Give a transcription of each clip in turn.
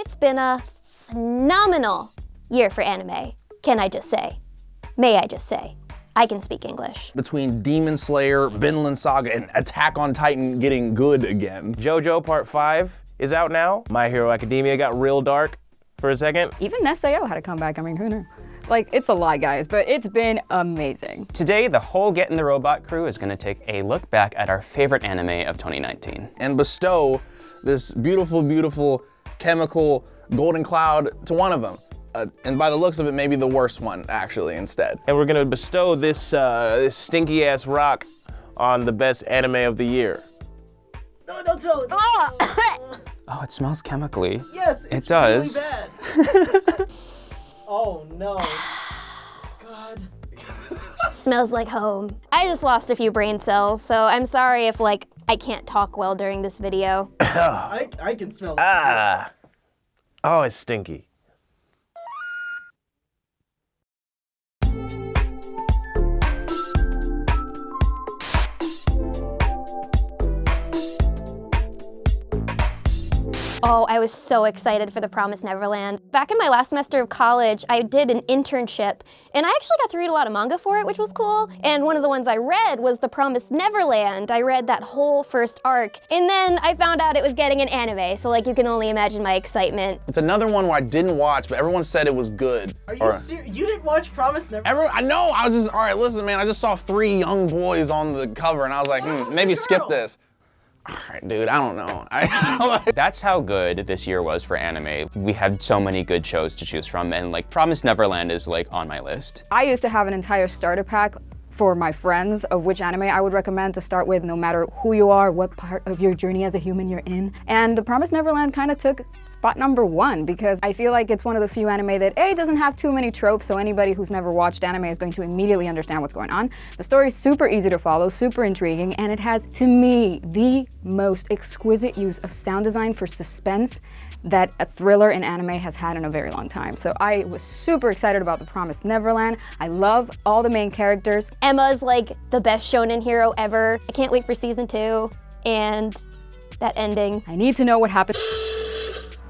It's been a phenomenal year for anime, can I just say? May I just say? I can speak English. Between Demon Slayer, Vinland Saga, and Attack on Titan getting good again. JoJo Part 5 is out now. My Hero Academia got real dark for a second. Even SAO had a comeback, I mean, who knew? Like, it's a lie, guys, but it's been amazing. Today, the whole Get in the Robot crew is gonna take a look back at our favorite anime of 2019. And bestow this beautiful, beautiful chemical golden cloud to one of them. And by the looks of it, maybe the worst one, actually, instead. And we're gonna bestow this, this stinky ass rock on the best anime of the year. No, don't tell it. Oh, it smells chemically. Yes, it's it does. really bad. Oh no. God. Smells like home. I just lost a few brain cells, so I'm sorry if, like, I can't talk well during this video. I can smell it. Ah. Oh, it's stinky. Oh, I was so excited for The Promised Neverland. Back in my last semester of college, I did an internship, and I actually got to read a lot of manga for it, which was cool. And one of the ones I read was The Promised Neverland. I read that whole first arc, and then I found out it was getting an anime, so like you can only imagine my excitement. It's another one where I didn't watch, but everyone said it was good. Are you serious? You didn't watch Promised Neverland? I know, I was just, all right, listen, man, I just saw 3 young boys on the cover, and I was like, maybe skip this. All right, dude, I don't know. That's how good this year was for anime. We had so many good shows to choose from, and like Promised Neverland is like on my list. I used to have an entire starter pack for my friends of which anime I would recommend to start with, no matter who you are, what part of your journey as a human you're in. And The Promised Neverland kind of took spot number 1 because I feel like it's one of the few anime that A, doesn't have too many tropes, so anybody who's never watched anime is going to immediately understand what's going on. The story's super easy to follow, super intriguing, and it has, to me, the most exquisite use of sound design for suspense that a thriller in anime has had in a very long time. So I was super excited about The Promised Neverland. I love all the main characters. Emma's like the best shonen hero ever. I can't wait for season 2 and that ending. I need to know what happened.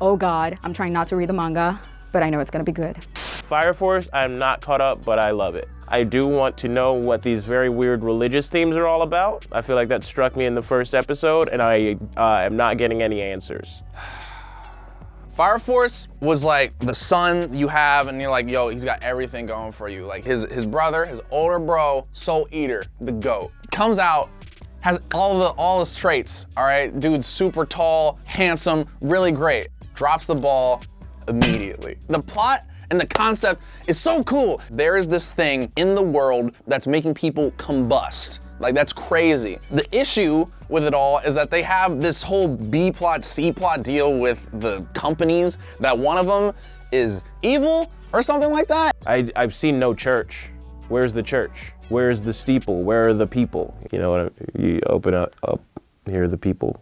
Oh God, I'm trying not to read the manga, but I know it's gonna be good. Fire Force, I'm not caught up, but I love it. I do want to know what these very weird religious themes are all about. I feel like that struck me in the first episode, and I am not getting any answers. Fire Force was like the son you have, and you're like, yo, he's got everything going for you. Like his brother, his older bro, Soul Eater, the GOAT, comes out, has all his traits, all right? Dude's super tall, handsome, really great. Drops the ball immediately. The plot and the concept is so cool. There is this thing in the world that's making people combust. Like, that's crazy. The issue with it all is that they have this whole B plot, C plot deal with the companies, that one of them is evil or something like that. I've seen no church. Where's the church? Where's the steeple? Where are the people? You know what? You open up, here are the people.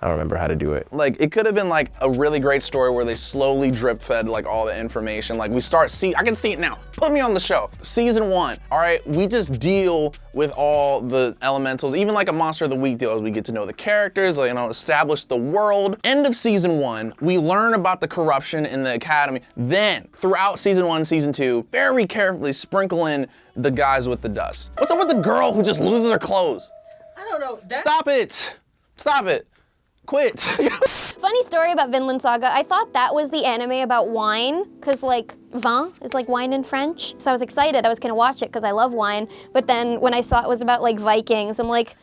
I don't remember how to do it. Like, it could have been like a really great story where they slowly drip fed like all the information. Like I can see it now. Put me on the show. Season 1, all right? We just deal with all the elementals, even like a Monster of the Week deal as we get to know the characters, like, you know, establish the world. End of season 1, we learn about the corruption in the academy. Then throughout season 1, season 2, very carefully sprinkle in the guys with the dust. What's up with the girl who just loses her clothes? I don't know. Stop it. Stop it. Quit. Funny story about Vinland Saga, I thought that was the anime about wine, because like vin is like wine in French. So I was excited, I was gonna watch it because I love wine, but then when I saw it was about like Vikings, I'm like,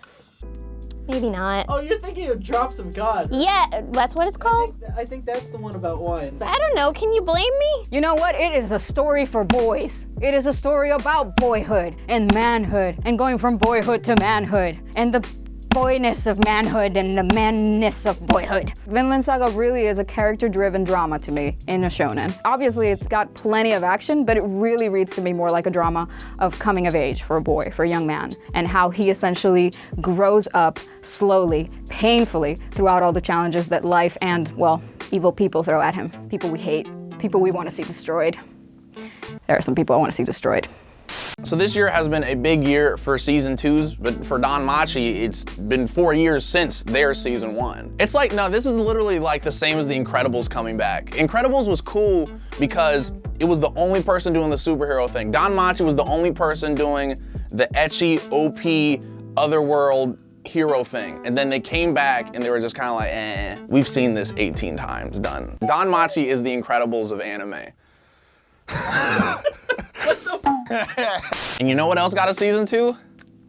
maybe not. Oh, you're thinking of Drops of God. Yeah, that's what it's called? I think that's the one about wine. I don't know, can you blame me? You know what? It is a story for boys. It is a story about boyhood and manhood and going from boyhood to manhood and the boyness of manhood and the manness of boyhood. Vinland Saga really is a character-driven drama to me in a shonen. Obviously, it's got plenty of action, but it really reads to me more like a drama of coming of age for a boy, for a young man, and how he essentially grows up slowly, painfully, throughout all the challenges that life and, well, evil people throw at him. People we hate, people we want to see destroyed. There are some people I want to see destroyed. So this year has been a big year for season 2s, but for Danmachi, it's been 4 years since their season 1. It's like, no, this is literally like the same as The Incredibles coming back. Incredibles was cool because it was the only person doing the superhero thing. Danmachi was the only person doing the ecchi, OP, otherworld hero thing. And then they came back and they were just kind of like, eh, we've seen this 18 times, done. Danmachi is the Incredibles of anime. And you know what else got a season 2?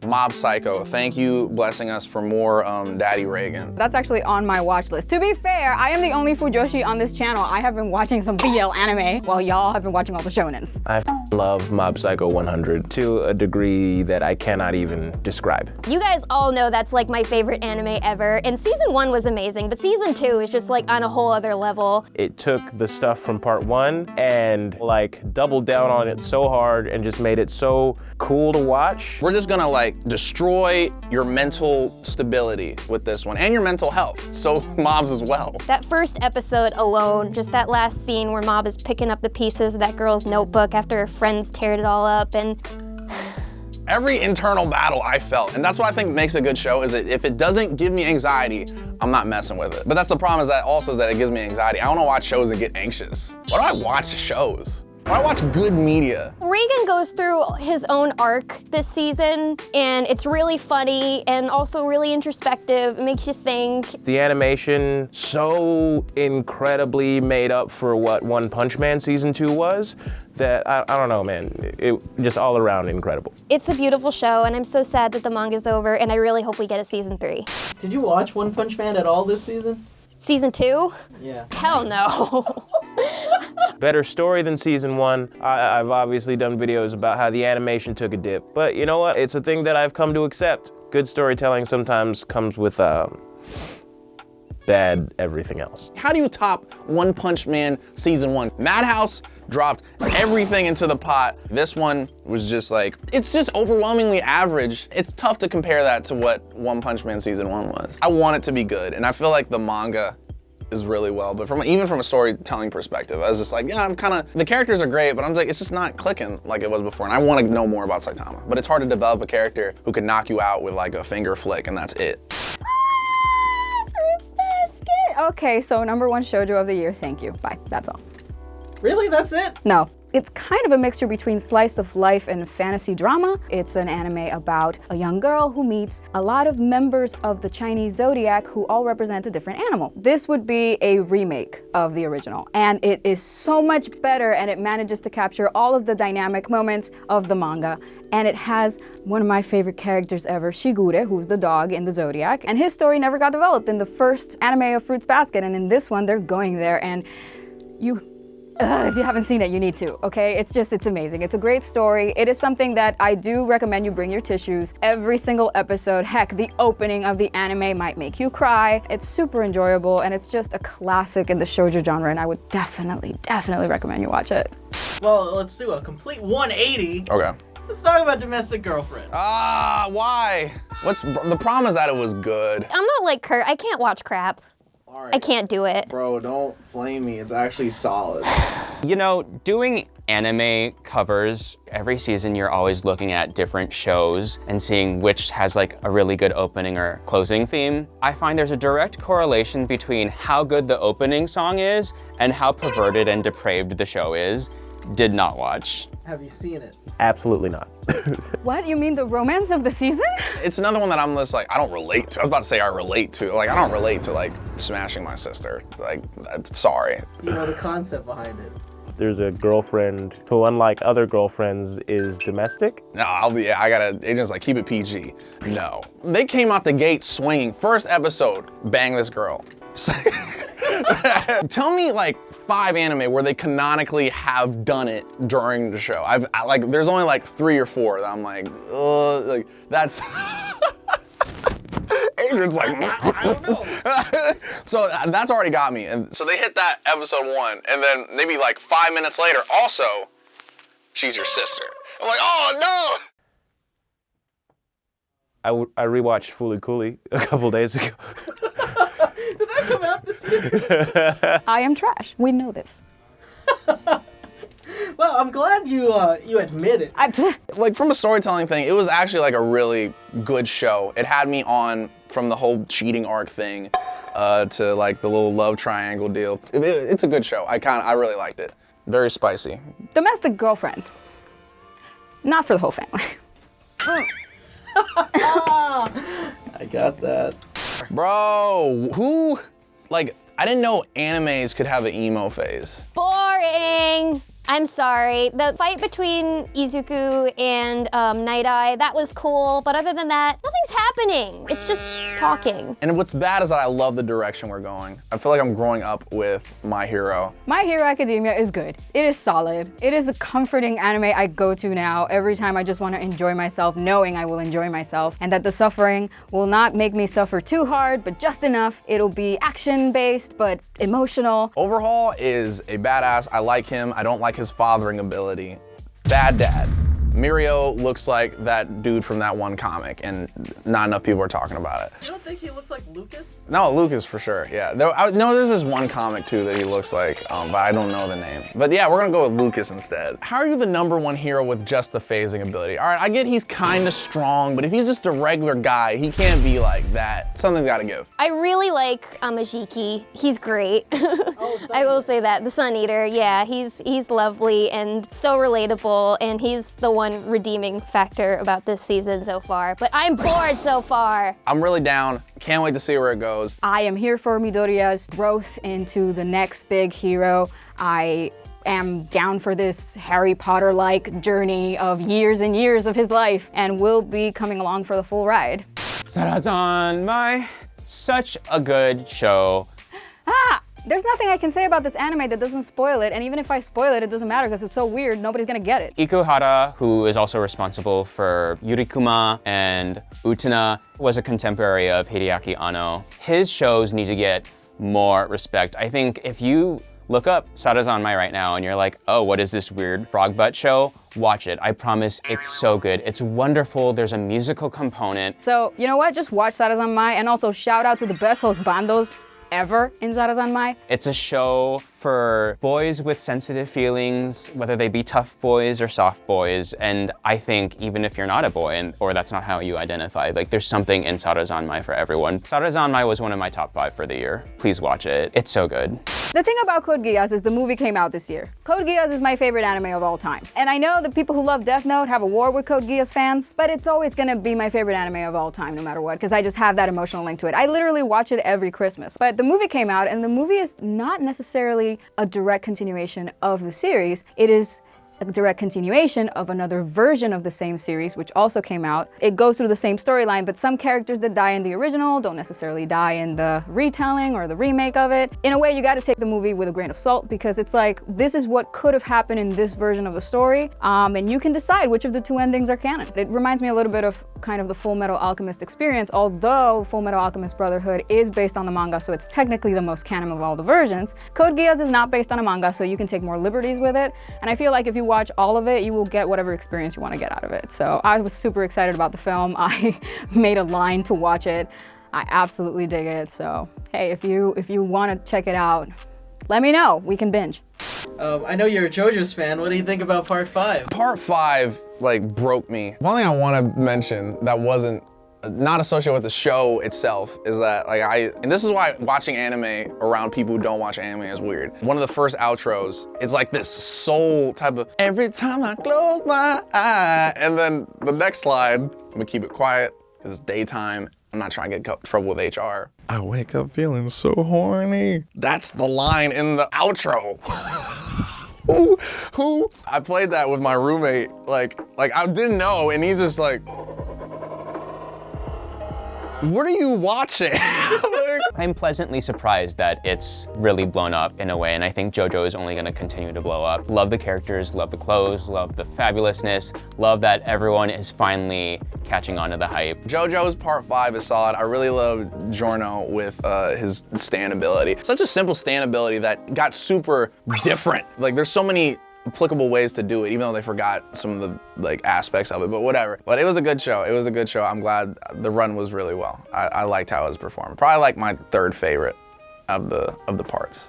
Mob Psycho. Thank you, blessing us for more Daddy Reagan. That's actually on my watch list. To be fair, I am the only Fujoshi on this channel. I have been watching some BL anime while y'all have been watching all the shonens. I love Mob Psycho 100 to a degree that I cannot even describe. You guys all know that's like my favorite anime ever, and season 1 was amazing, but season 2 is just like on a whole other level. It took the stuff from part 1 and like doubled down on it so hard and just made it so cool to watch. We're just gonna like destroy your mental stability with this one and your mental health. So Mobs as well. That first episode alone, just that last scene where Mob is picking up the pieces of that girl's notebook after her friends teared it all up, and Every internal battle I felt, and that's what I think makes a good show, is that if it doesn't give me anxiety, I'm not messing with it. But that's the problem, is that also is that it gives me anxiety. I don't watch shows that get anxious. Why do I watch shows? Why do I watch good media? Regan goes through his own arc this season, and it's really funny and also really introspective. It makes you think. The animation so incredibly made up for what One Punch Man season 2 was that I don't know, man. It just all around incredible. It's a beautiful show, and I'm so sad that the manga's over, and I really hope we get a season 3. Did you watch One Punch Man at all this season? Season 2? Yeah. Hell no. Better story than season 1. I've obviously done videos about how the animation took a dip, but you know what? It's a thing that I've come to accept. Good storytelling sometimes comes with bad everything else. How do you top One Punch Man season 1? Madhouse dropped everything into the pot. This one was just like, it's just overwhelmingly average. It's tough to compare that to what One Punch Man season 1 was. I want it to be good, and I feel like the manga is really well, but even from a storytelling perspective, I was just like, yeah, the characters are great, but I'm like, it's just not clicking like it was before, and I want to know more about Saitama. But it's hard to develop a character who can knock you out with like a finger flick, and that's it. Fruits Basket. Okay, so #1 shoujo of the year, thank you. Bye, that's all. Really? That's it? No. It's kind of a mixture between slice of life and fantasy drama. It's an anime about a young girl who meets a lot of members of the Chinese zodiac who all represent a different animal. This would be a remake of the original, and it is so much better, and it manages to capture all of the dynamic moments of the manga. And it has one of my favorite characters ever, Shigure, who's the dog in the zodiac, and his story never got developed in the first anime of Fruits Basket, and in this one they're going there, and if you haven't seen it, you need to, okay? It's amazing. It's a great story. It is something that I do recommend you bring your tissues every single episode. Heck, the opening of the anime might make you cry. It's super enjoyable, and it's just a classic in the shoujo genre, and I would definitely recommend you watch it. Well, let's do a complete 180. Okay. Let's talk about Domestic Girlfriend. Why? The problem is that it was good. I'm not like Kurt. I can't watch crap. Alright. I can't do it. Bro, don't flame me. It's actually solid. You know, doing anime covers, every season you're always looking at different shows and seeing which has like a really good opening or closing theme. I find there's a direct correlation between how good the opening song is and how perverted and depraved the show is. Did not watch. Have you seen it? Absolutely not. What, you mean the romance of the season? It's another one that I'm just like, I don't relate to. I was about to say I relate to. Like, I don't relate to like smashing my sister. Like, sorry. You know the concept behind it. There's a girlfriend who, unlike other girlfriends, is domestic. No, agent's like, keep it PG. No. They came out the gate swinging. First episode, bang this girl. Tell me like 5 anime where they canonically have done it during the show. There's only like 3 or 4 that I'm like that's. Adrian's like, I don't know. So that's already got me. And so they hit that episode 1, and then maybe like 5 minutes later, also, she's your sister. I'm like, oh no! I rewatched Fooly Cooly a couple days ago. Did that come out this year? I am trash. We know this. Well, I'm glad you admit it. Like from a storytelling thing, it was actually like a really good show. It had me on from the whole cheating arc thing to like the little love triangle deal. It's a good show. I really liked it. Very spicy. Domestic Girlfriend. Not for the whole family. I got that. Bro, who, like, I didn't know animes could have an emo phase. Boring. I'm sorry. The fight between Izuku and Night Eye, that was cool, but other than that, nothing's happening. It's just talking. And what's bad is that I love the direction we're going. I feel like I'm growing up with My Hero. My Hero Academia is good. It is solid. It is a comforting anime I go to now every time I just want to enjoy myself, knowing I will enjoy myself, and that the suffering will not make me suffer too hard, but just enough. It'll be action-based, but emotional. Overhaul is a badass. I like him. I don't like his fathering ability. Bad dad. Mirio looks like that dude from that one comic, and not enough people are talking about it. You don't think he looks like Lucas? No, Lucas for sure, yeah. There's this one comic too that he looks like, but I don't know the name. But yeah, we're gonna go with Lucas instead. How are you the #1 hero with just the phasing ability? All right, I get he's kind of strong, but if he's just a regular guy, he can't be like that. Something's gotta give. I really like Amajiki. He's great. I will say that. The Sun Eater, yeah, he's lovely and so relatable, and he's the one redeeming factor about this season so far. But I'm bored so far. I'm really down. Can't wait to see where it goes. I am here for Midoriya's growth into the next big hero. I am down for this Harry Potter-like journey of years and years of his life, and will be coming along for the full ride. Sarazanmai, such a good show. There's nothing I can say about this anime that doesn't spoil it, and even if I spoil it, it doesn't matter because it's so weird, nobody's gonna get it. Ikuhara, who is also responsible for Yurikuma and Utena, was a contemporary of Hideaki Anno. His shows need to get more respect. I think if you look up Sarazanmai right now and you're like, oh, what is this weird frog butt show? Watch it. I promise it's so good. It's wonderful. There's a musical component. So, you know what? Just watch Sarazanmai, and also shout out to the best host bandos ever in Sarazanmai. It's a show for boys with sensitive feelings, whether they be tough boys or soft boys. And I think even if you're not a boy, or that's not how you identify, like there's something in Sarazanmai for everyone. Sarazanmai was one of my top 5 for the year. Please watch it. It's so good. The thing about Code Geass is the movie came out this year. Code Geass is my favorite anime of all time. And I know the people who love Death Note have a war with Code Geass fans, but it's always gonna be my favorite anime of all time, no matter what, because I just have that emotional link to it. I literally watch it every Christmas. But the movie came out, and the movie is not necessarily a direct continuation of the series. It is a direct continuation of another version of the same series, which also came out. It goes through the same storyline, but some characters that die in the original don't necessarily die in the retelling or the remake of it. In a way, you gotta take the movie with a grain of salt, because it's like, this is what could have happened in this version of the story, and you can decide which of the 2 endings are canon. It reminds me a little bit of kind of the Full Metal Alchemist experience, although Full Metal Alchemist Brotherhood is based on the manga, so it's technically the most canon of all the versions. Code Geass is not based on a manga, so you can take more liberties with it, and I feel like if you watch all of it, you will get whatever experience you want to get out of it. So I was super excited about the film. I made a line to watch it. I absolutely dig it. So hey, if you want to check it out, let me know. We can binge. I know you're a JoJo's fan. What do you think about Part 5? Part 5 like broke me. One thing I want to mention that wasn't not associated with the show itself is that like and this is why watching anime around people who don't watch anime is weird. One of the first outros, it's like this soul type of every time I close my eye, and then the next slide, I'm gonna keep it quiet because it's daytime. I'm not trying to get in trouble with HR. I wake up feeling so horny. That's the line in the outro. Who? I played that with my roommate. Like I didn't know, and he's just like, what are you watching? I'm pleasantly surprised that it's really blown up in a way, and I think JoJo is only gonna continue to blow up. Love the characters, love the clothes, love the fabulousness, love that everyone is finally catching on to the hype. JoJo's Part 5 is solid. I really love Giorno with his stand ability. Such a simple stand ability that got super different. Like there's so many applicable ways to do it, even though they forgot some of the like aspects of it, but whatever. But it was a good show. It was a good show. I'm glad the run was really well. I liked how it was performed. Probably like my 3rd favorite of the parts.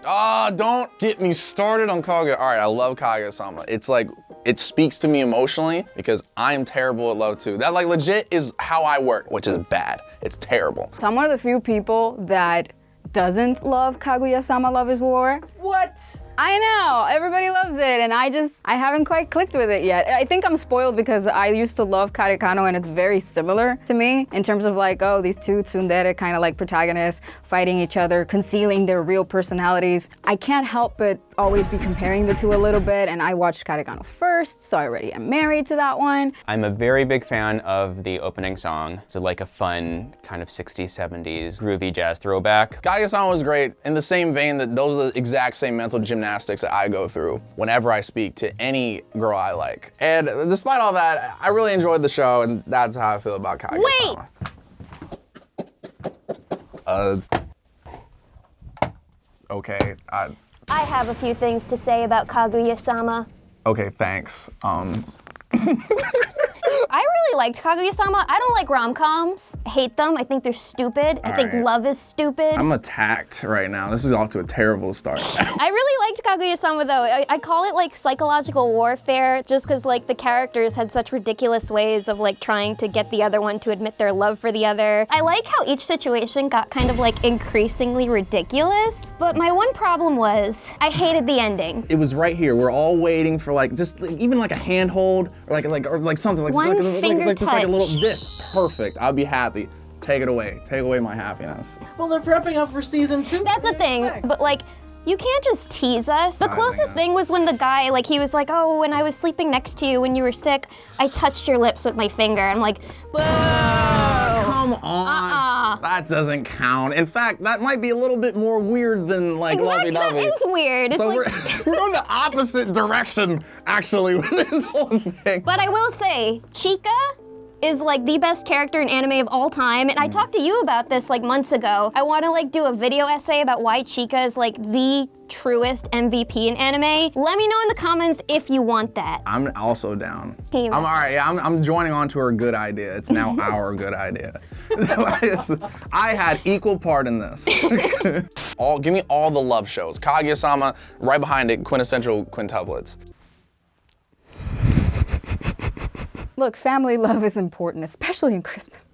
Ah, don't get me started on Kaguya. All right, I love Kaguya-sama. It's like, it speaks to me emotionally because I'm terrible at love too. That like legit is how I work, which is bad. It's terrible. So I'm one of the few people that doesn't love Kaguya-sama Love is War. What? I know, everybody loves it, and I haven't quite clicked with it yet. I think I'm spoiled because I used to love Karekano, and it's very similar to me in terms of like, oh, these two tsundere kind of like protagonists fighting each other, concealing their real personalities. I can't help but always be comparing the two a little bit, and I watched Karekano first, so I already am married to that one. I'm a very big fan of the opening song. It's like a fun kind of 60s, 70s groovy jazz throwback. Kaguya-sama was great in the same vein that those are the exact same mental gymnastics that I go through whenever I speak to any girl I like. And despite all that, I really enjoyed the show, and that's how I feel about Kaguya-sama. Okay. I have a few things to say about Kaguya-sama. Okay, thanks. I really liked Kaguya-sama. I don't like rom-coms. I hate them. I think they're stupid. I think right. love is stupid. I'm attacked right now. This is off to a terrible start. I really liked Kaguya-sama though. I call it like psychological warfare just because like the characters had such ridiculous ways of like trying to get the other one to admit their love for the other. I like how each situation got kind of like increasingly ridiculous, but my one problem was I hated the ending. It was right here. We're all waiting for like just like, even like a handhold or like something like One finger just like a little touch. this perfect. I'll be happy. Take it away. Take away my happiness. Well, they're prepping up for season 2. That's the thing, but like, you can't just tease us. The closest thing was when the guy, like, he was like, oh, when I was sleeping next to you when you were sick, I touched your lips with my finger. I'm like, boo! Come on. That doesn't count. In fact, that might be a little bit more weird than like Exactly, lovey-dovey. that is weird. It's So like, we're on the opposite direction, actually, with this whole thing. but I will say, Chika is like the best character in anime of all time, and I talked to you about this like months ago. I want to like do a video essay about why Chika is like the truest MVP in anime. Let me know in the comments if you want that. I'm also down. Team. I'm all right. Yeah, I'm joining on to her good idea. It's now our good idea. I had equal part in this. Give me all the love shows. Kaguya-sama, right behind it, quintessential quintuplets. Look, family love is important, especially in Christmas.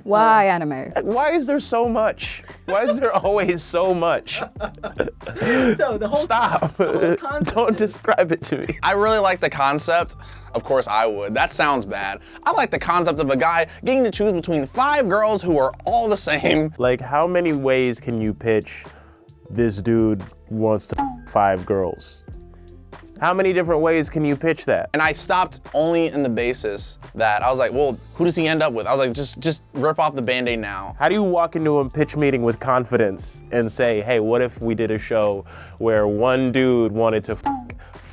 Why anime? Why is there so much? Why is there always so much? So the whole Stop. concept Don't is- describe it to me. I really like the concept. Of course I would. That sounds bad. I like the concept of a guy getting to choose between 5 girls who are all the same. Like, how many ways can you pitch this dude wants to 5 girls? How many different ways can you pitch that? And I stopped only in the basis that I was like, well, who does he end up with? I was like, just rip off the Band-Aid now. How do you walk into a pitch meeting with confidence and say, hey, what if we did a show where one dude wanted to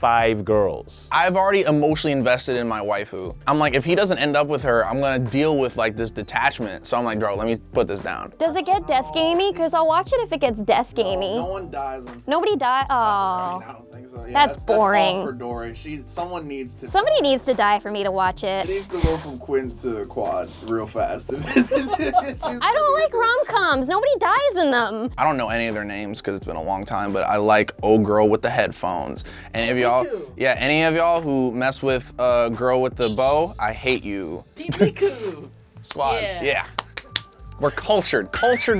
5 girls? I've already emotionally invested in my waifu. I'm like, if he doesn't end up with her, I'm gonna deal with like this detachment. So I'm like, bro, let me put this down. Does it get death gamey? Because I'll watch it if it gets death gamey. No one dies. Nobody died. I Oh. don't think so. Yeah, That's boring. That's all for Dory. Someone needs to. Somebody needs to die for me to watch It it. needs to go from Quinn to Quad real fast. I don't like rom-coms. Nobody dies in them. I don't know any of their names because it's been a long time, but I like old girl with the headphones. And if y'all, too. yeah, any of y'all who mess with a girl with the bow, I hate you. Tipiku. Squad, Yeah. yeah. We're cultured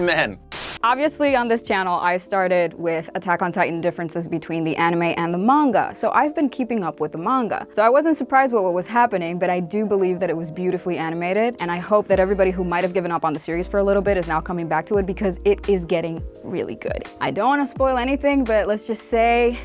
men. Obviously on this channel, I started with Attack on Titan differences between the anime and the manga, so I've been keeping up with the manga. So I wasn't surprised with what was happening, but I do believe that it was beautifully animated, and I hope that everybody who might have given up on the series for a little bit is now coming back to it because it is getting really good. I don't want to spoil anything, but let's just say,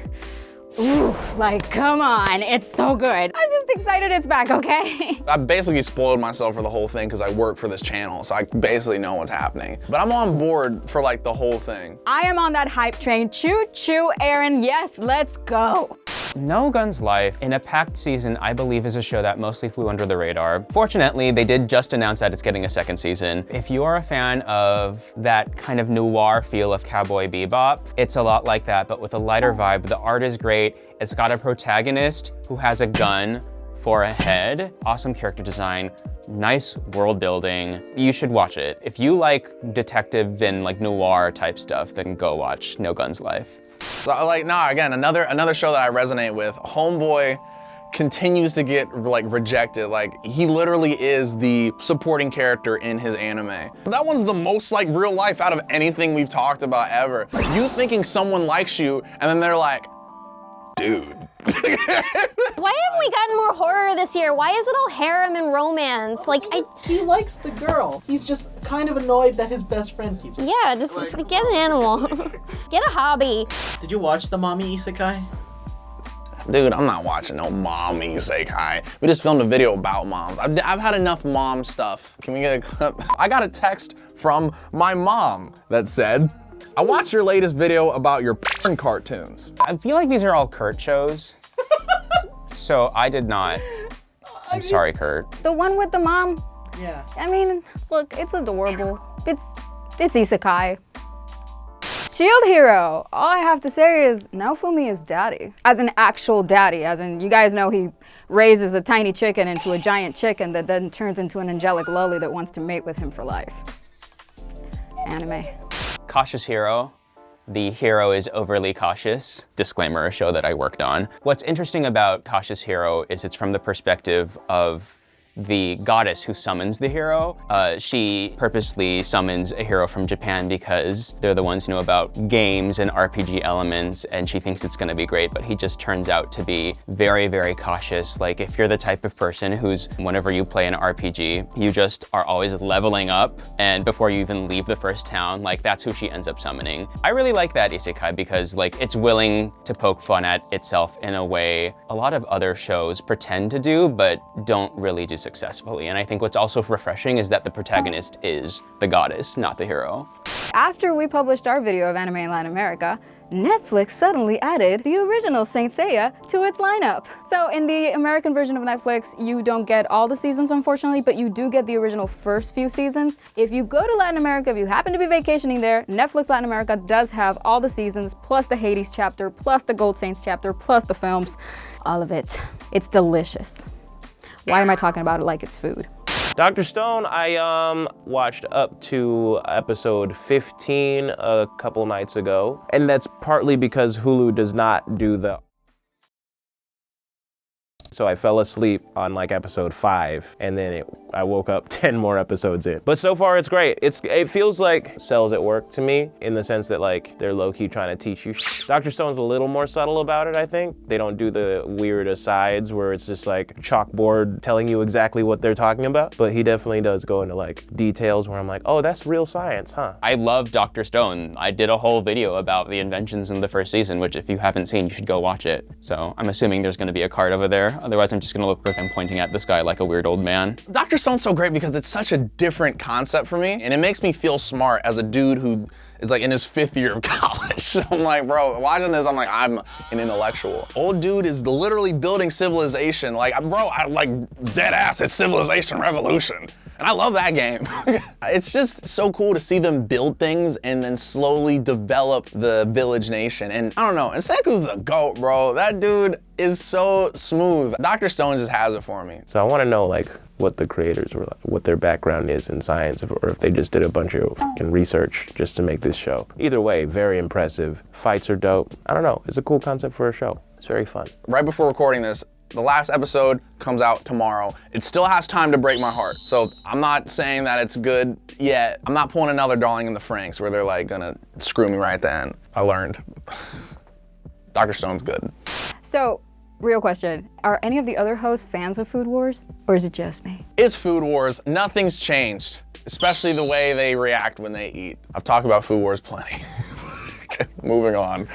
ooh, like, come on, it's so good. I'm just excited it's back, okay? I basically spoiled myself for the whole thing because I work for this channel, so I basically know what's happening. But I'm on board for like the whole thing. I am on that hype train. Choo choo, Aaron. Yes, let's go. No Guns Life, in a packed season, I believe is a show that mostly flew under the radar. Fortunately, they did just announce that it's getting a second season. If you are a fan of that kind of noir feel of Cowboy Bebop, it's a lot like that, but with a lighter vibe. The art is great. It's got a protagonist who has a gun for a head. Awesome character design, nice world building. You should watch it. If you like detective and like noir type stuff, then go watch No Guns Life. So, like, nah, again, another show that I resonate with. Homeboy continues to get like rejected. Like, he literally is the supporting character in his anime. That one's the most like real life out of anything we've talked about ever. You thinking someone likes you and then they're like, dude. Why haven't we gotten more horror this year? Why is it all harem and romance? Like, He likes the girl. He's just kind of annoyed that his best friend keeps. yeah, just get an animal. Get a hobby. Did you watch the mommy isekai? Dude, I'm not watching no mom isekai. We just filmed a video about moms. I've had enough mom stuff. Can we get a clip? I got a text from my mom that said, I watched your latest video about your porn cartoons. I feel like these are all Kurt shows. So I did not. I'm sorry, Kurt. The one with the mom, Yeah. I mean, look, it's adorable. It's isekai. Shield Hero. All I have to say is Naofumi is daddy. As an actual daddy, as in, you guys know he raises a tiny chicken into a giant chicken that then turns into an angelic lolly that wants to mate with him for life. Anime. Cautious Hero. The hero is overly cautious. Disclaimer, a show that I worked on. What's interesting about Cautious Hero is it's from the perspective of the goddess who summons the hero. She purposely summons a hero from Japan because they're the ones who know about games and RPG elements, and she thinks it's gonna be great, but he just turns out to be very, very cautious. Like, if you're the type of person who's, whenever you play an RPG, you just are always leveling up, and before you even leave the first town, like, that's who she ends up summoning. I really like that isekai because, like, it's willing to poke fun at itself in a way a lot of other shows pretend to do, but don't really do successfully. And I think what's also refreshing is that the protagonist is the goddess, not the hero. After we published our video of anime in Latin America, Netflix suddenly added the original Saint Seiya to its lineup. So in the American version of Netflix, you don't get all the seasons, unfortunately, but you do get the original first few seasons. If you go to Latin America, if you happen to be vacationing there, Netflix Latin America does have all the seasons, plus the Hades chapter, plus the Gold Saints chapter, plus the films, all of it. It's delicious. Why am I talking about it like it's food? Dr. Stone, I watched up to episode 15 a couple nights ago, and that's partly because Hulu does not do the. So I fell asleep on like episode 5, and then I woke up 10 more episodes in. But so far it's great. It feels like Cells at Work to me, in the sense that like they're low-key trying to teach you. Dr. Stone's a little more subtle about it, I think. They don't do the weird asides where it's just like chalkboard telling you exactly what they're talking about. But he definitely does go into like details where I'm like, oh, that's real science, huh? I love Dr. Stone. I did a whole video about the inventions in the first season, which if you haven't seen, you should go watch it. So I'm assuming there's gonna be a card over there. Otherwise, I'm just gonna look like I'm pointing at this guy like a weird old man. Dr. Stone's so great because it's such a different concept for me, and it makes me feel smart as a dude who is like in his 5th year of college. I'm like, bro, watching this, I'm like, I'm an intellectual. Old dude is literally building civilization. Like, bro, I like dead ass, it's Civilization Revolution. And I love that game. It's just so cool to see them build things and then slowly develop the village nation. And I don't know, and Senku's the GOAT, bro. That dude is so smooth. Dr. Stone just has it for me. So I want to know like what the creators were like, what their background is in science, or if they just did a bunch of fucking research just to make this show. Either way, very impressive. Fights are dope. I don't know, it's a cool concept for a show. It's very fun. Right before recording this, the last episode comes out tomorrow. It still has time to break my heart. So I'm not saying that it's good yet. I'm not pulling another Darling in the Franxx where they're like gonna screw me right at the end. I learned. Dr. Stone's good. So, real question, are any of the other hosts fans of Food Wars, or is it just me? It's Food Wars, nothing's changed, especially the way they react when they eat. I've talked about Food Wars plenty. Okay, moving on.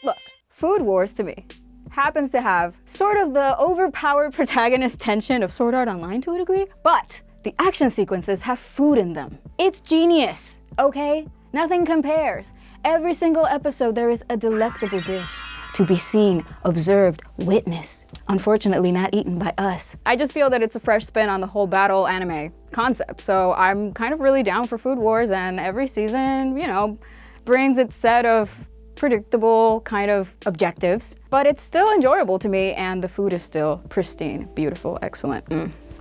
Look, Food Wars to me happens to have sort of the overpowered protagonist tension of Sword Art Online to a degree, but the action sequences have food in them. It's genius, okay? Nothing compares. Every single episode there is a delectable dish to be seen, observed, witnessed. Unfortunately not eaten by us. I just feel that it's a fresh spin on the whole battle anime concept, so I'm kind of really down for Food Wars, and every season, you know, brings its set of predictable kind of objectives, but it's still enjoyable to me, and the food is still pristine, beautiful, excellent.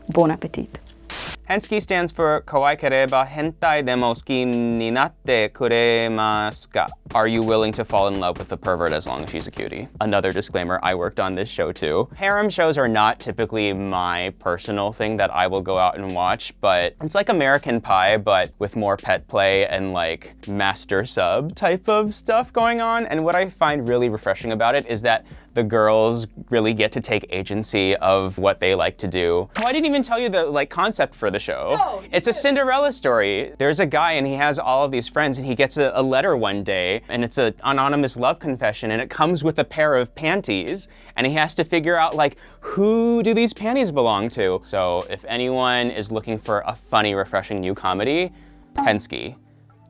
Bon appetit. Hensky stands for Kawaii kereba hentai demo suki ni natte kuremasu ka? Are you willing to fall in love with a pervert as long as she's a cutie? Another disclaimer, I worked on this show too. Harem shows are not typically my personal thing that I will go out and watch, but it's like American Pie, but with more pet play and like master sub type of stuff going on. And what I find really refreshing about it is that the girls really get to take agency of what they like to do. Oh, I didn't even tell you the like concept for the show. No, It's a Cinderella story. There's a guy and he has all of these friends and he gets a letter one day and it's an anonymous love confession and it comes with a pair of panties and he has to figure out like, who do these panties belong to? So if anyone is looking for a funny, refreshing new comedy, Hensky.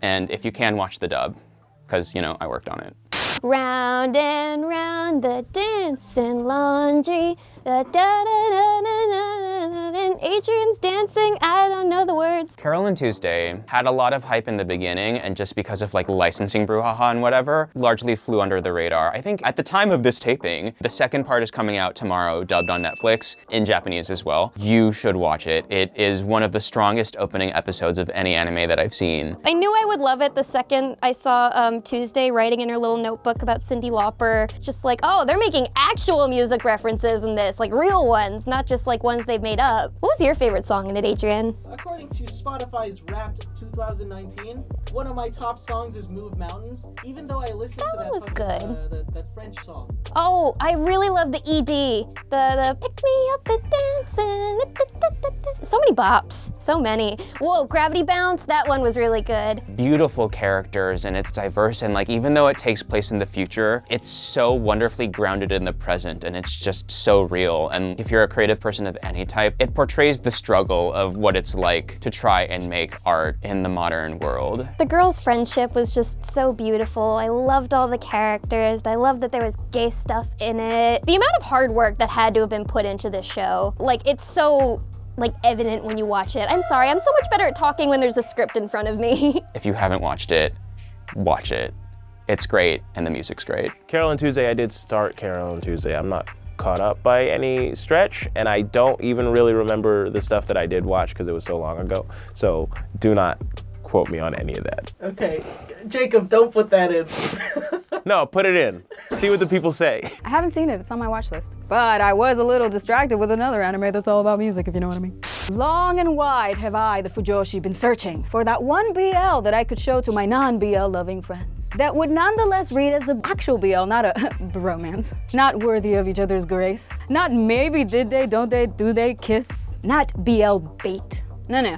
And if you can, watch the dub, because, you know, I worked on it. Round and round the dancing laundry. Da, da, da, da, da, da, da, and Adrian's dancing, I don't know the words. Carol and Tuesday had a lot of hype in the beginning, and just because of like licensing brouhaha and whatever, largely flew under the radar. I think at the time of this taping, the second part is coming out tomorrow, dubbed on Netflix, in Japanese as well. You should watch it. It is one of the strongest opening episodes of any anime that I've seen. I knew I would love it the second I saw Tuesday writing in her little notebook about Cyndi Lauper. Just like, oh, they're making actual music references in this, like real ones, not just like ones they've made up. What was your favorite song in it, Adrian? According to Spotify's Wrapped 2019, one of my top songs is Move Mountains, even though I listened to that was good. That French song. Oh, I really love the ED. The pick me up and dancing. So many bops, so many. Whoa, Gravity Bounce, that one was really good. Beautiful characters and it's diverse and like even though it takes place in the future, it's so wonderfully grounded in the present and it's just so real. And if you're a creative person of any type, it portrays the struggle of what it's like to try and make art in the modern world. The girls' friendship was just so beautiful. I loved all the characters. I loved that there was gay stuff in it. The amount of hard work that had to have been put into this show, like it's so like evident when you watch it. I'm sorry, I'm so much better at talking when there's a script in front of me. If you haven't watched it, watch it. It's great and the music's great. Carol and Tuesday, I did start Carol and Tuesday. I'm not caught up by any stretch, and I don't even really remember the stuff that I did watch because it was so long ago. So do not quote me on any of that. Okay, Jacob, don't put that in. No, put it in. See what the people say. I haven't seen it, it's on my watch list. But I was a little distracted with another anime that's all about music, if you know what I mean. Long and wide have I, the Fujoshi, been searching for that one BL that I could show to my non-BL loving friends. That would nonetheless read as an actual BL, not a romance. Not worthy of each other's grace. Not maybe did they, don't they, do they kiss. Not BL bait. No.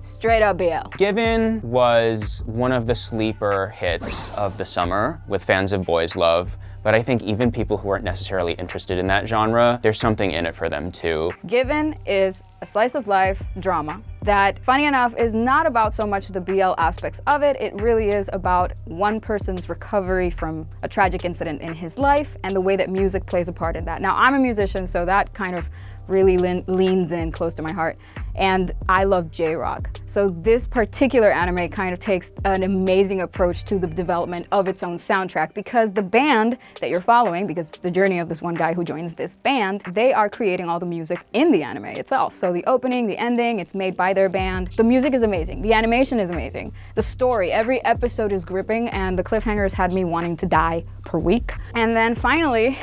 Straight up BL. Given was one of the sleeper hits of the summer with fans of Boys Love, but I think even people who aren't necessarily interested in that genre, there's something in it for them too. Given is a slice of life drama that, funny enough, is not about so much the BL aspects of it. It really is about one person's recovery from a tragic incident in his life and the way that music plays a part in that. Now, I'm a musician, so that kind of really leans in close to my heart. And I love J-Rock. So this particular anime kind of takes an amazing approach to the development of its own soundtrack because the band that you're following, because it's the journey of this one guy who joins this band, they are creating all the music in the anime itself. So the opening, the ending, it's made by their band. The music is amazing. The animation is amazing. The story, every episode is gripping, and the cliffhangers had me wanting to die per week. And then finally,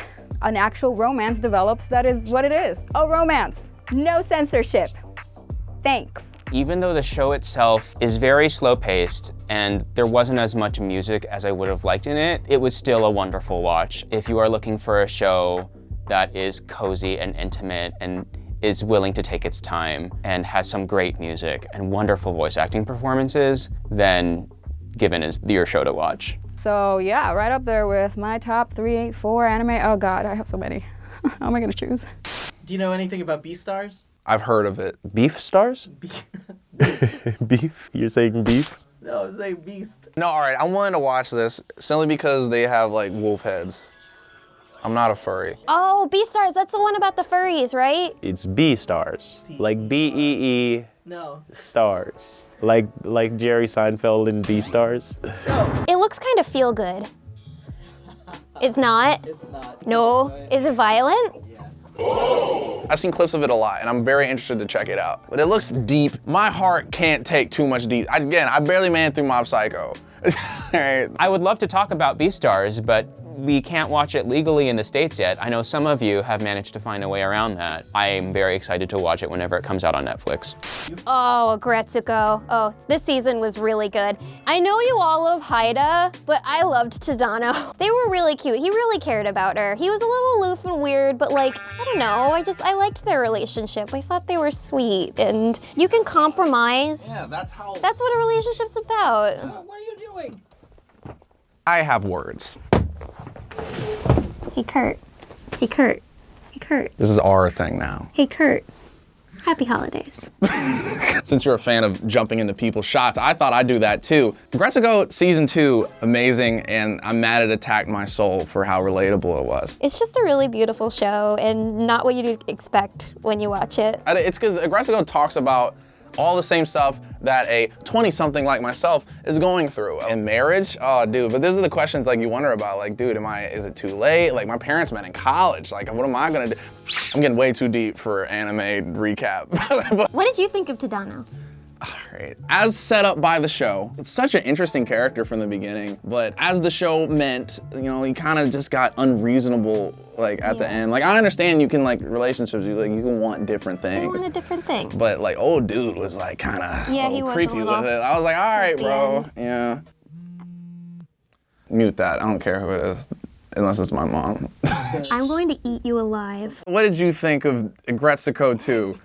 an actual romance develops that is what it is. A romance. No censorship. Thanks. Even though the show itself is very slow-paced and there wasn't as much music as I would have liked in it, it was still a wonderful watch. If you are looking for a show that is cozy and intimate and is willing to take its time and has some great music and wonderful voice acting performances, then Given is your show to watch. So yeah, right up there with my top 3, 4 anime. Oh God, I have so many. How am I gonna choose? Do you know anything about Beastars? I've heard of it. Beef stars? Beast. Beef? You're saying beef? No, I'm saying Beast. No, all right, I'm willing to watch this simply because they have like wolf heads. I'm not a furry. Oh, Beastars, that's the one about the furries, right? It's B stars. Like B-E-E No. stars. Like Jerry Seinfeld in B stars. No. It looks kind of feel good. It's not? It's not. No. Is it violent? Yes. I've seen clips of it a lot, and I'm very interested to check it out. But it looks deep. My heart can't take too much deep. I barely made it through Mob Psycho. Alright. I would love to talk about Beastars, but we can't watch it legally in the States yet. I know some of you have managed to find a way around that. I am very excited to watch it whenever it comes out on Netflix. Oh, Agretsuko. Oh, this season was really good. I know you all love Haida, but I loved Tadano. They were really cute. He really cared about her. He was a little aloof and weird, but like, I don't know, I liked their relationship. I thought they were sweet, and you can compromise. Yeah, that's how. That's what a relationship's about. What are you doing? I have words. Hey, Kurt. Hey, Kurt. Hey, Kurt. This is our thing now. Hey, Kurt. Happy holidays. Since you're a fan of jumping into people's shots, I thought I'd do that too. Agretsuko season 2, amazing, and I'm mad it attacked my soul for how relatable it was. It's just a really beautiful show and not what you'd expect when you watch it. It's because Agretsuko talks about all the same stuff that a 20-something like myself is going through. In marriage, oh dude, but those are the questions like you wonder about, like, dude, is it too late? Like, my parents met in college, like, what am I gonna do? I'm getting way too deep for anime recap. What did you think of Tadano? Right. As set up by the show, it's such an interesting character from the beginning, but as the show meant, you know, he kind of just got unreasonable, like, at the end. Like, I understand you can, like, relationships, you can want different things. He wanted different things. But, like, old dude was, like, kind of he was creepy a little with it. I was like, all right, the bro, end. yeah. Mute that, I don't care who it is, unless it's my mom. I'm going to eat you alive. What did you think of Agretsuko 2?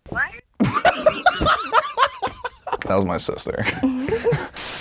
What? That was my sister.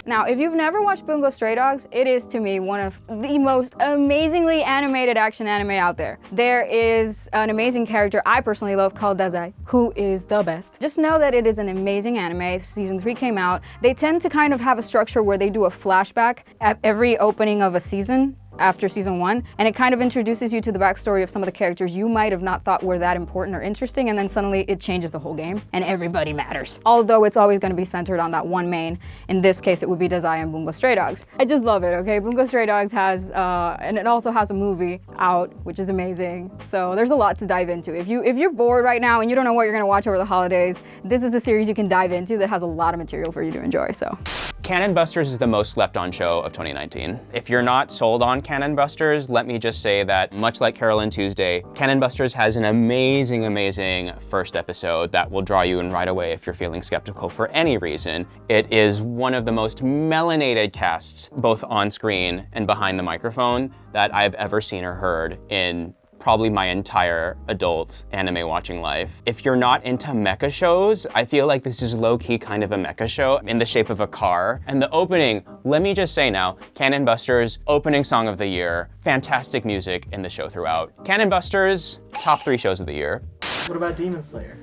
Now, if you've never watched Bungo Stray Dogs, it is to me one of the most amazingly animated action anime out there. There is an amazing character I personally love called Dazai, who is the best. Just know that it is an amazing anime. Season 3 came out. They tend to kind of have a structure where they do a flashback at every opening of a season after season 1, and it kind of introduces you to the backstory of some of the characters you might have not thought were that important or interesting, and then suddenly it changes the whole game, and everybody matters. Although it's always going to be centered on that one main. In this case, it would be Dazai and Bungo Stray Dogs. I just love it, okay? Bungo Stray Dogs has, and it also has a movie out, which is amazing. So there's a lot to dive into. If you're bored right now and you don't know what you're going to watch over the holidays, this is a series you can dive into that has a lot of material for you to enjoy, so. Cannon Busters is the most slept on show of 2019. If you're not sold on Cannon Busters, let me just say that much like Carole & Tuesday, Cannon Busters has an amazing, amazing first episode that will draw you in right away if you're feeling skeptical for any reason. It is one of the most melanated casts, both on screen and behind the microphone, that I've ever seen or heard in probably my entire adult anime watching life. If you're not into mecha shows, I feel like this is low-key kind of a mecha show in the shape of a car. And the opening, let me just say now, Cannon Busters, opening song of the year, fantastic music in the show throughout. Cannon Busters, top 3 shows of the year. What about Demon Slayer?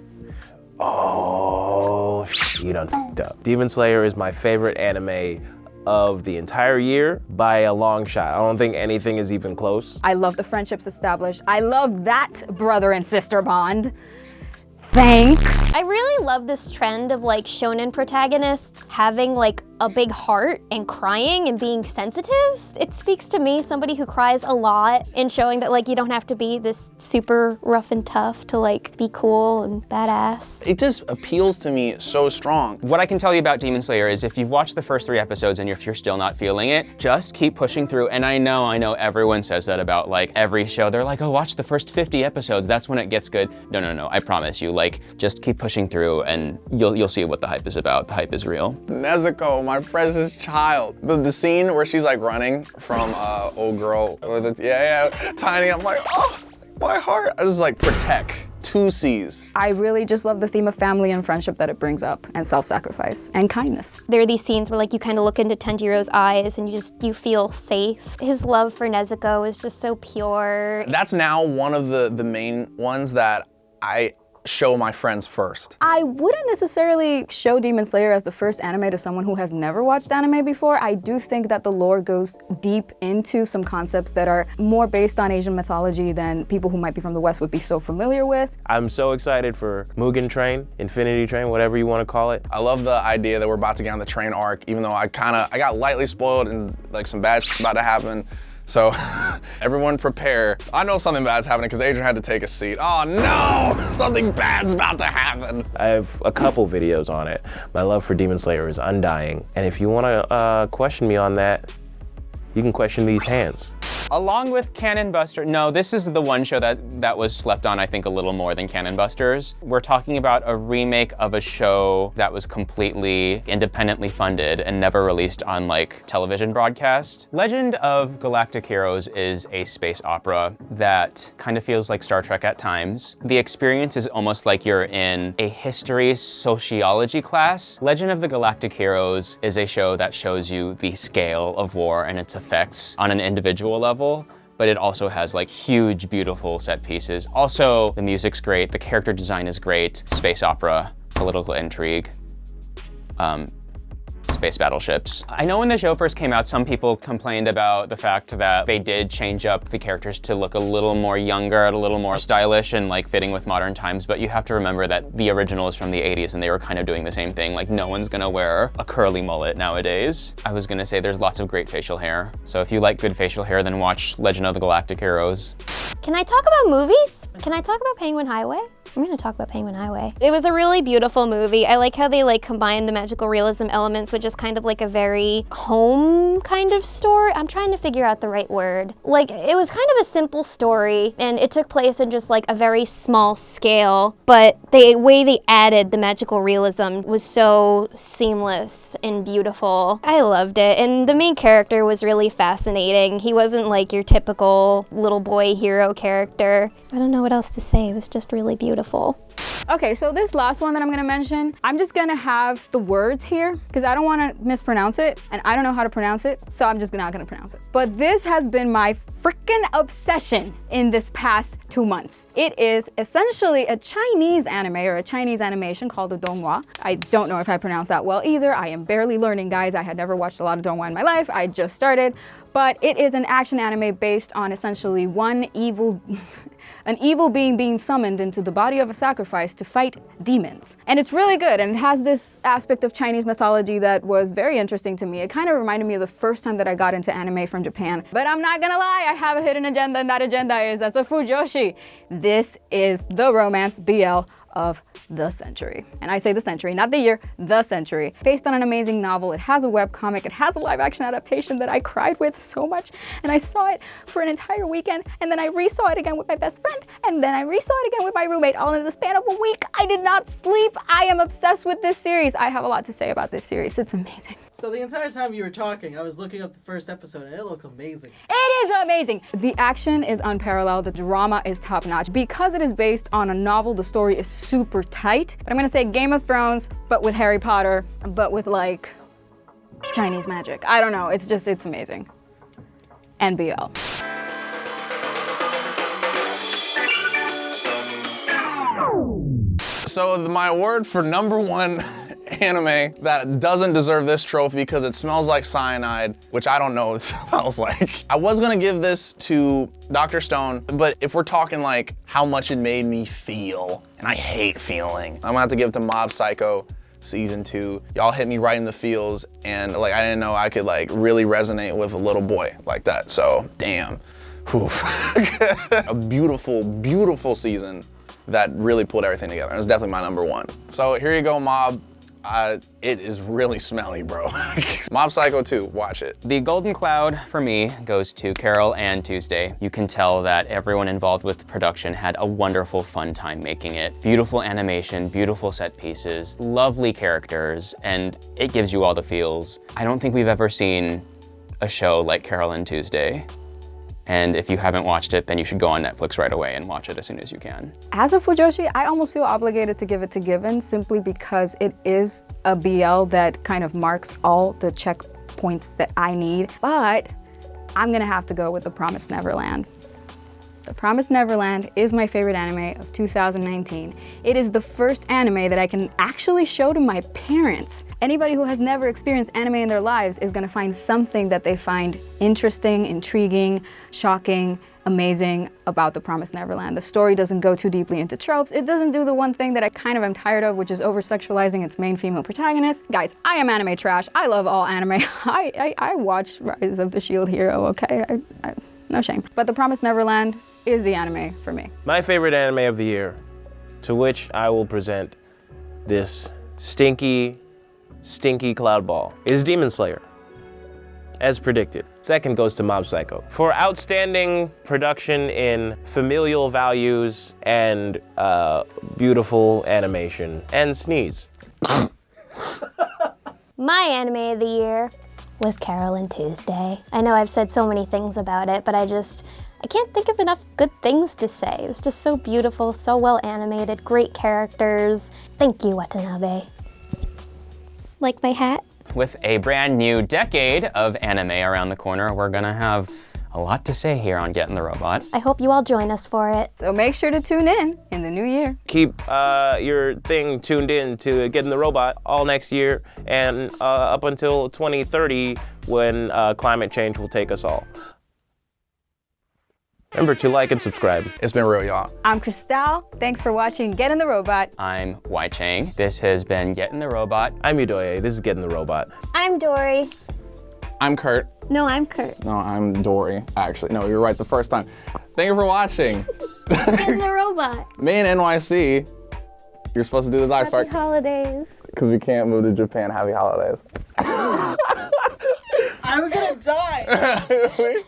Oh, you done f***ed up. Demon Slayer is my favorite anime of the entire year by a long shot. I don't think anything is even close. I love the friendships established. I love that brother and sister bond. Thanks. I really love this trend of like shonen protagonists having like a big heart and crying and being sensitive. It speaks to me, somebody who cries a lot, and showing that like you don't have to be this super rough and tough to like be cool and badass. It just appeals to me so strong. What I can tell you about Demon Slayer is if you've watched the first 3 episodes and if you're still not feeling it, just keep pushing through. And I know everyone says that about like every show. They're like, oh, watch the first 50 episodes, that's when it gets good. No, I promise you, like, just keep pushing through and you'll see what the hype is about. The hype is real. Nezuko, my precious child. The scene where she's like running from old girl, Tiny, I'm like, oh, my heart. I was like, protect. 2 C's. I really just love the theme of family and friendship that it brings up, and self-sacrifice, and kindness. There are these scenes where like you kind of look into Tenjiro's eyes and you feel safe. His love for Nezuko is just so pure. That's now one of the main ones that I show my friends first. I wouldn't necessarily show Demon Slayer as the first anime to someone who has never watched anime before. I do think that the lore goes deep into some concepts that are more based on Asian mythology than people who might be from the West would be so familiar with. I'm so excited for Mugen Train, Infinity Train, whatever you want to call it. I love the idea that we're about to get on the train arc, even though I got lightly spoiled and like some bad shit about to happen. So everyone prepare. I know something bad's happening because Adrian had to take a seat. Oh no, something bad's about to happen. I have a couple videos on it. My love for Demon Slayer is undying. And if you want to question me on that, you can question these hands. Along with Cannon Buster, no, this is the one show that was slept on, I think, a little more than Cannon Busters. We're talking about a remake of a show that was completely independently funded and never released on like television broadcast. Legend of Galactic Heroes is a space opera that kind of feels like Star Trek at times. The experience is almost like you're in a history sociology class. Legend of the Galactic Heroes is a show that shows you the scale of war and its effects on an individual level, but it also has like huge, beautiful set pieces. Also, the music's great, the character design is great, space opera, political intrigue, space battleships. I know when the show first came out, some people complained about the fact that they did change up the characters to look a little more younger, a little more stylish and like fitting with modern times, but you have to remember that the original is from the 80s and they were kind of doing the same thing. Like no one's gonna wear a curly mullet nowadays. I was gonna say there's lots of great facial hair. So if you like good facial hair, then watch Legend of the Galactic Heroes. Can I talk about movies? Can I talk about Penguin Highway? I'm gonna talk about Penguin Highway. It was a really beautiful movie. I like how they like combined the magical realism elements with just kind of like a very home kind of story. I'm trying to figure out the right word. Like it was kind of a simple story and it took place in just like a very small scale, but the way they added the magical realism was so seamless and beautiful. I loved it, and the main character was really fascinating. He wasn't like your typical little boy hero character. I don't know what else to say. It was just really beautiful. Okay, so this last one that I'm gonna mention, I'm just gonna have the words here because I don't wanna mispronounce it and I don't know how to pronounce it, so I'm just not gonna pronounce it. But this has been my freaking obsession in this past 2 months. It is essentially a Chinese anime or a Chinese animation called the Donghua. I don't know if I pronounced that well either. I am barely learning, guys. I had never watched a lot of Donghua in my life. I just started. But it is an action anime based on essentially an evil being summoned into the body of a sacrifice to fight demons. And it's really good, and it has this aspect of Chinese mythology that was very interesting to me. It kind of reminded me of the first time that I got into anime from Japan. But I'm not gonna lie, I have a hidden agenda, and that agenda is as a Fujoshi. This is the romance BL of the century. And I say the century, not the year, the century. Based on an amazing novel, it has a webcomic, it has a live action adaptation that I cried with so much, and I saw it for an entire weekend, and then I re-saw it again with my best friend, and then I re-saw it again with my roommate, all in the span of a week. I did not sleep. I am obsessed with this series. I have a lot to say about this series. It's amazing. So the entire time you were talking, I was looking up the first episode and it looks amazing. It is amazing. The action is unparalleled. The drama is top notch. Because it is based on a novel, the story is super tight. But I'm gonna say Game of Thrones, but with Harry Potter, but with like Chinese magic. I don't know, it's amazing. And BL. So my word for number one anime that doesn't deserve this trophy because it smells like cyanide, which I don't know what it smells like. I was gonna give this to Dr. Stone, but if we're talking like how much it made me feel, and I hate feeling, I'm gonna have to give it to Mob Psycho season 2. Y'all hit me right in the feels, and like I didn't know I could like really resonate with a little boy like that, so damn. Whew. A beautiful, beautiful season that really pulled everything together. It was definitely my number one. So here you go, Mob. It is really smelly, bro. Mob Psycho 2, watch it. The Golden Cloud for me goes to Carol and Tuesday. You can tell that everyone involved with the production had a wonderful, fun time making it. Beautiful animation, beautiful set pieces, lovely characters, and it gives you all the feels. I don't think we've ever seen a show like Carol and Tuesday. And if you haven't watched it, then you should go on Netflix right away and watch it as soon as you can. As a Fujoshi, I almost feel obligated to give it to Given simply because it is a BL that kind of marks all the checkpoints that I need. But I'm gonna have to go with The Promised Neverland. The Promised Neverland is my favorite anime of 2019. It is the first anime that I can actually show to my parents. Anybody who has never experienced anime in their lives is gonna find something that they find interesting, intriguing, shocking, amazing about The Promised Neverland. The story doesn't go too deeply into tropes. It doesn't do the one thing that I kind of am tired of, which is over-sexualizing its main female protagonist. Guys, I am anime trash. I love all anime. I watched Rise of the Shield Hero, okay? No shame. But The Promised Neverland is the anime for me. My favorite anime of the year, to which I will present this stinky cloud ball, is Demon Slayer, as predicted. Second goes to Mob Psycho for outstanding production in familial values and beautiful animation and sneeze. My anime of the year was Carol and Tuesday. I know I've said so many things about it, but I can't think of enough good things to say. It was just so beautiful, so well animated, great characters. Thank you, Watanabe. Like my hat? With a brand new decade of anime around the corner, we're gonna have a lot to say here on Getting the Robot. I hope you all join us for it. So make sure to tune in the new year. Keep your thing tuned in to Getting the Robot all next year and up until 2030 when climate change will take us all. Remember to like and subscribe. It's been real, y'all. I'm Cristal. Thanks for watching Getting the Robot. I'm Wai Chang. This has been Getting the Robot. I'm Udoye. This is Getting the Robot. I'm Dory. I'm Kurt. No, I'm Kurt. No, I'm Dory, actually. No, you were right the first time. Thank you for watching. Getting the Robot. Me and NYC, you're supposed to do the dog Happy park. holidays. Because we can't move to Japan. Happy holidays. I'm gonna die.